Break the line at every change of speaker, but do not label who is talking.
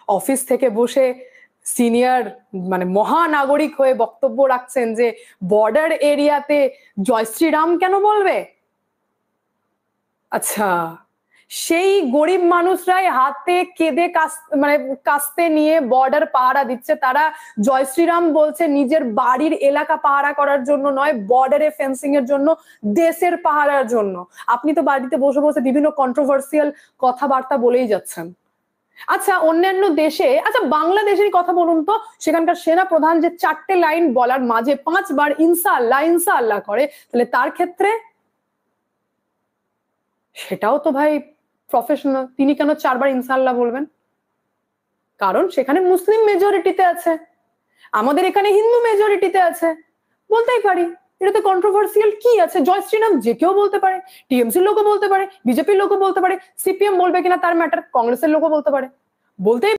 Office থেকে বসে senior মানে মহানাগরিক হয়ে বক্তব্য রাখছেন যে বর্ডার এরিয়াতে জয় শ্রীরাম কেন বলবে? আচ্ছা, সেই গরিব মানুষরাই হাতে কেঁদে কাস্তে নিয়ে বর্ডার পাহারা দিচ্ছে, তারা জয় শ্রীরাম বলছে নিজের বাড়ির এলাকা পাহারা করার জন্য নয়, বর্ডারে ফেন্সিং এর জন্য, দেশের পাহারার জন্য। আপনি তো বাড়িতে বসে বসে বিভিন্ন কন্ট্রোভার্সিয়াল কথাবার্তা বলেই যাচ্ছেন। আচ্ছা, অন্যান্য দেশে, আচ্ছা বাংলাদেশের কথা বলুন তো, সেখানকার সেনা প্রধান যে 4টে লাইন বলার মাঝে 5 বার ইনশাআল্লাহ ইনশাআল্লাহ করে, তাহলে তার ক্ষেত্রে সেটাও তো ভাই প্রফেশনাল, তিনি কেন 4 বার ইনশাআল্লাহ বলবেন? কারণ সেখানে মুসলিম মেজরিটিতে আছে, আমাদের এখানে হিন্দু মেজরিটিতে আছে, বলতেই পারি। এটাতে কন্ট্রোভার্সিয়াল কি আছে? জয় শ্রীরাম যে কেউ বলতে পারে, টিএমসির লোকও বলতে পারে, বিজেপির লোকও বলতে পারে, সিপিএম বলবে কিনা তার ম্যাটার, কংগ্রেসের লোকও বলতে পারে, বলতেই